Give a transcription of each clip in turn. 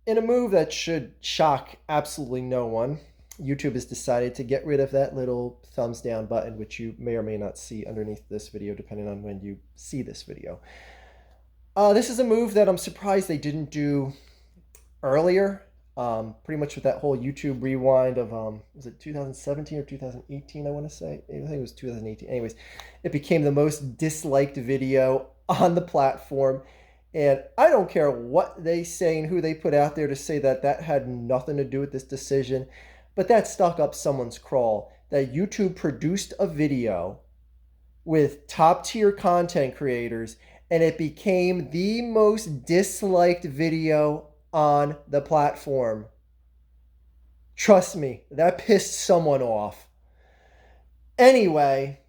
In a move that should shock absolutely no one, YouTube has decided to get rid of that little thumbs down button, which you may or may not see underneath this video, depending on when you see this video. This is a move that I'm surprised they didn't do earlier. Pretty much with that whole YouTube rewind of, was it 2017 or 2018, I want to say? I think it was 2018. Anyways, it became the most disliked video on the platform. And I don't care what they say and who they put out there to say that that had nothing to do with this decision, but that stuck up someone's crawl that YouTube produced a video with top tier content creators and it became the most disliked video on the platform. Trust me, that pissed someone off. Anyway,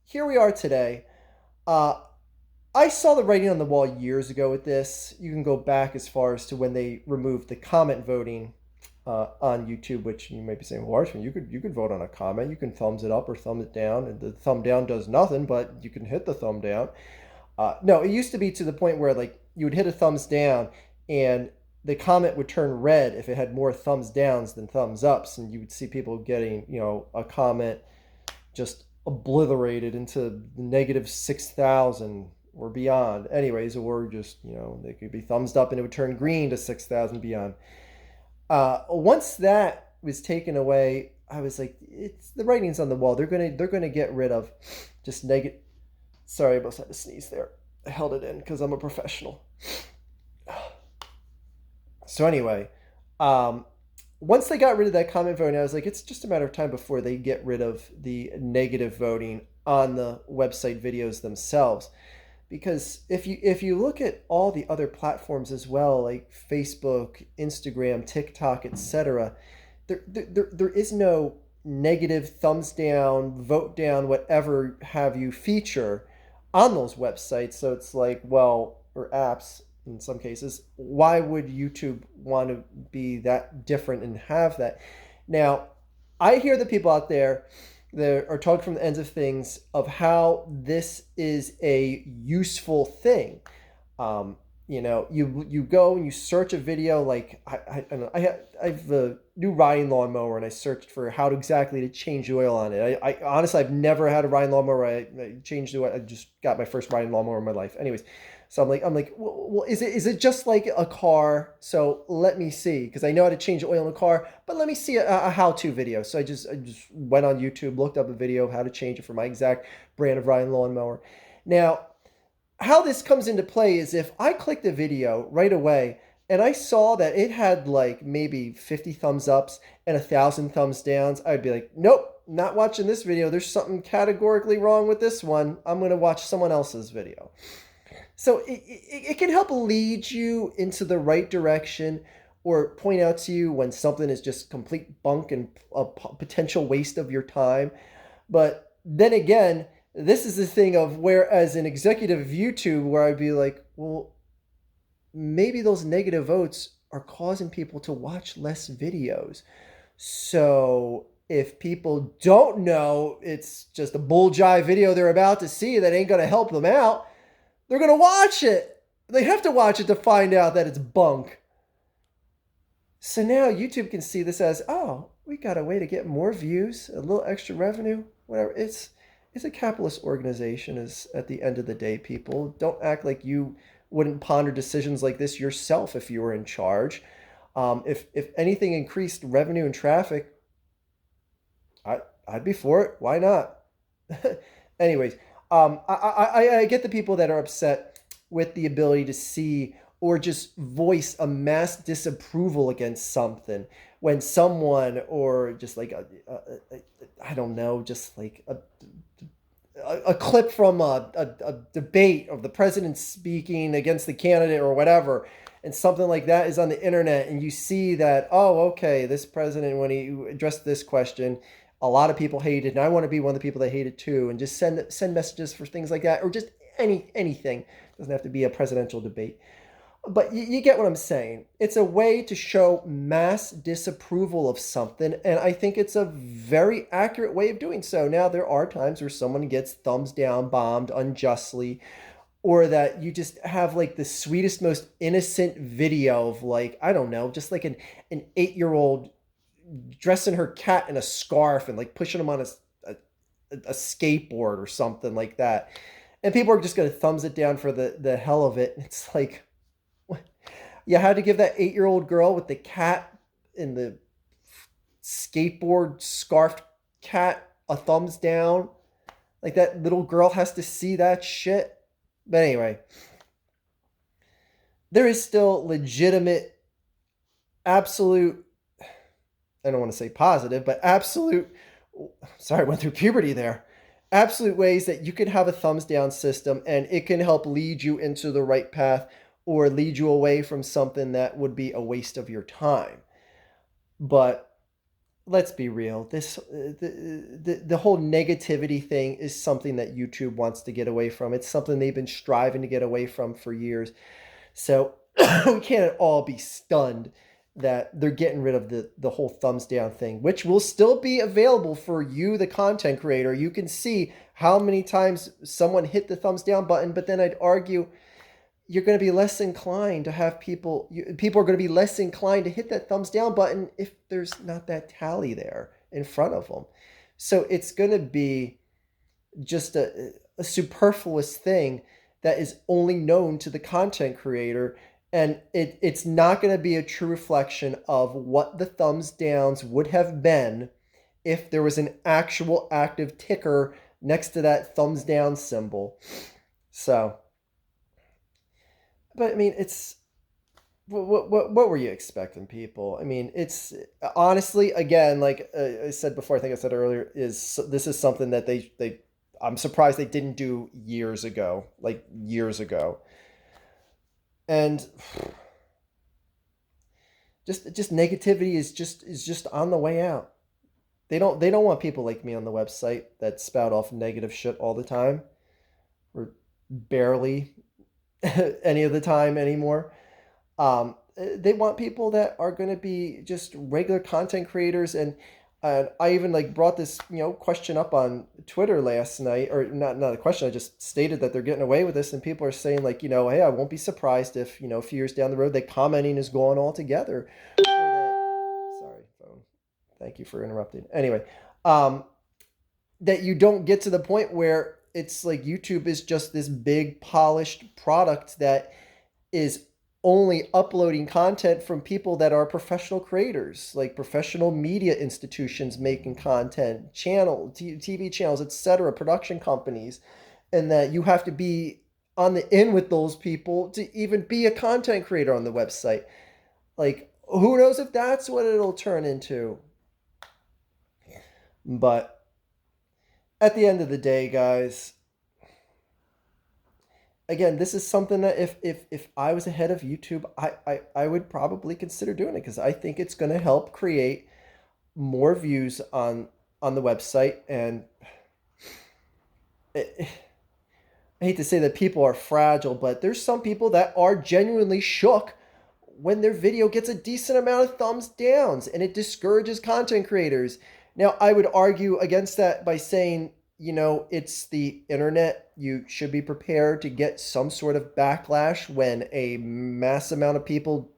here we are today. I saw the writing on the wall years ago with this. You can go back as far as to when they removed the comment voting on YouTube, which you may be saying, well, Archman, you could vote on a comment. You can thumbs it up or thumb it down. And the thumb down does nothing, but you can hit the thumb down. No, it used to be to the point where like you would hit a thumbs down and the comment would turn red if it had more thumbs downs than thumbs ups, and you would see people getting, a comment just obliterated into negative 6,000 or beyond. Anyways, or just, they could be thumbs up and it would turn green to 6,000 beyond. Once that was taken away, I was like, it's the writing's on the wall. They're gonna get rid of just negative. Sorry, I almost had to sneeze there. I held it in because I'm a professional. So anyway, once they got rid of that comment voting, I was like, it's just a matter of time before they get rid of the negative voting on the website videos themselves. Because if you look at all the other platforms as well, like Facebook, Instagram, TikTok, etc., there is no negative thumbs down, vote down, whatever have you feature on those websites. So it's like, well, or apps in some cases, why would YouTube want to be that different and have that? Now, I hear the people out there that are talking from the ends of things of how this is a useful thing. You go and you search a video like I don't know. I have a new riding lawnmower and I searched for how exactly to change the oil on it. I honestly I've never had a riding lawnmower. I changed the oil. I just got my first riding lawnmower in my life. Anyways, so I'm like, well, is it just like a car? So let me see, because I know how to change the oil in a car, but let me see a how-to video. So I just went on YouTube, looked up a video of how to change it for my exact brand of riding lawnmower. Now, how this comes into play is if I click the video right away and I saw that it had like maybe 50 thumbs ups and 1,000 thumbs downs, I'd be like, nope, not watching this video. There's something categorically wrong with this one. I'm going to watch someone else's video. So it can help lead you into the right direction or point out to you when something is just complete bunk and a potential waste of your time. But then again, this is the thing of where as an executive of YouTube where I'd be like, well, maybe those negative votes are causing people to watch less videos. So if people don't know it's just a bull jive video they're about to see that ain't going to help them out, they're going to watch it. They have to watch it to find out that it's bunk. So now YouTube can see this as, oh, we got a way to get more views, a little extra revenue, whatever. It's a capitalist organization is at the end of the day, people. Don't act like you wouldn't ponder decisions like this yourself if you were in charge. If anything increased revenue and traffic, I'd be for it. Why not? Anyways, I get the people that are upset with the ability to see or just voice a mass disapproval against something when someone or just like I don't know, just like a clip from a debate of the president speaking against the candidate or whatever, and something like that is on the internet, and you see that, oh, okay, this president, when he addressed this question, a lot of people hate it, and I want to be one of the people that hate it too, and just send messages for things like that, or just anything. It doesn't have to be a presidential debate. But you get what I'm saying. It's a way to show mass disapproval of something, and I think it's a very accurate way of doing so. Now, there are times where someone gets thumbs down bombed unjustly, or that you just have like the sweetest, most innocent video of like, I don't know, just like an 8-year-old dressing her cat in a scarf and like pushing him on a skateboard or something like that. And people are just going to thumbs it down for the hell of it. It's like, what? You had to give that 8-year-old girl with the cat in the skateboard scarfed cat a thumbs down. Like that little girl has to see that shit. But anyway, there is still legitimate, absolute, I don't want to say positive, but absolute, sorry, I went through puberty there. Absolute ways that you can have a thumbs down system and it can help lead you into the right path or lead you away from something that would be a waste of your time. But let's be real. The whole negativity thing is something that YouTube wants to get away from. It's something they've been striving to get away from for years. So we can't all be stunned that they're getting rid of the whole thumbs down thing, which will still be available for you, the content creator. You can see how many times someone hit the thumbs down button, but then I'd argue you're going to be less inclined to have people are going to be less inclined to hit that thumbs down button if there's not that tally there in front of them. So it's going to be just a superfluous thing that is only known to the content creator. And it's not going to be a true reflection of what the thumbs downs would have been if there was an actual active ticker next to that thumbs down symbol. So, but I mean, it's what were you expecting, people? I mean, it's honestly, again, like I said before, I think I said earlier, this is something that they I'm surprised they didn't do years ago, like years ago. And just negativity is just on the way out. They don't want people like me on the website that spout off negative shit all the time, or barely any of the time anymore. They want people that are going to be just regular content creators. And I even like brought this question up on Twitter last night, or not a question. I just stated that they're getting away with this, and people are saying like, hey, I won't be surprised if a few years down the road that commenting is gone altogether. Sorry, phone. Thank you for interrupting. Anyway, that you don't get to the point where it's like YouTube is just this big polished product that is only uploading content from people that are professional creators, like professional media institutions making content, TV channels, etc., production companies, and that you have to be on the in with those people to even be a content creator on the website. Like, who knows if that's what it'll turn into? But at the end of the day, guys, again, this is something that if I was ahead of YouTube, I would probably consider doing it, because I think it's going to help create more views on the website. And I hate to say that people are fragile, but there's some people that are genuinely shook when their video gets a decent amount of thumbs downs, and it discourages content creators. Now, I would argue against that by saying, it's the internet. You should be prepared to get some sort of backlash when a mass amount of people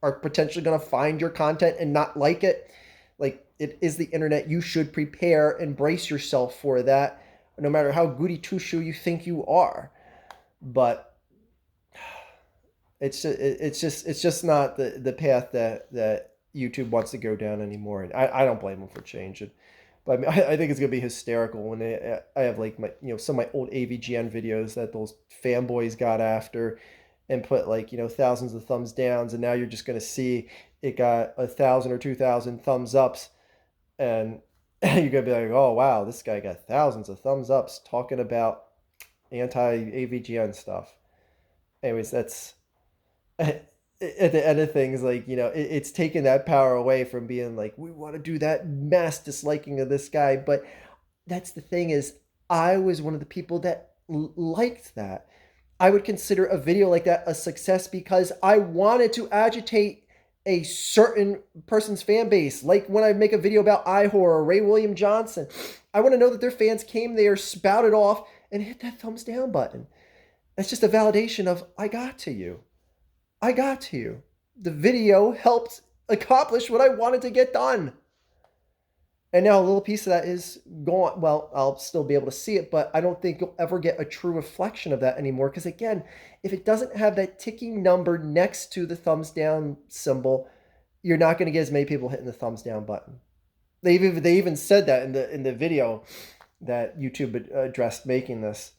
are potentially going to find your content and not like it. Like, it is the internet. You should prepare and brace yourself for that, no matter how goody two-shoe you think you are. But it's just not the path that YouTube wants to go down anymore. And I don't blame them for changing. But I mean, I think it's gonna be hysterical when I have like my some of my old AVGN videos that those fanboys got after and put like thousands of thumbs downs, and now you're just gonna see it got 1,000 or 2,000 thumbs ups, and you're gonna be like, oh wow, this guy got thousands of thumbs ups talking about anti-AVGN stuff. Anyways, that's at the end of things, like it's taken that power away from being like, we want to do that mass disliking of this guy. But that's the thing, is I was one of the people that liked that. I would consider a video like that a success because I wanted to agitate a certain person's fan base. Like when I make a video about iHorror or Ray William Johnson, I want to know that their fans came there, spouted off, and hit that thumbs down button. It's just a validation of, I got to you. I got to you. The video helped accomplish what I wanted to get done. And now a little piece of that is gone. Well, I'll still be able to see it, but I don't think you'll ever get a true reflection of that anymore. Because again, if it doesn't have that ticking number next to the thumbs down symbol, you're not going to get as many people hitting the thumbs down button. They even said that in the video that YouTube addressed making this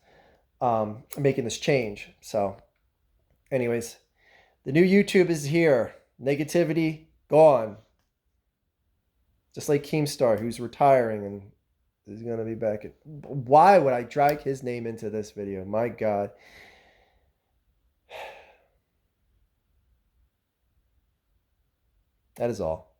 change. So, anyways, the new YouTube is here. Negativity gone. Just like Keemstar, who's retiring and is going to be back. Why would I drag his name into this video? My God. That is all.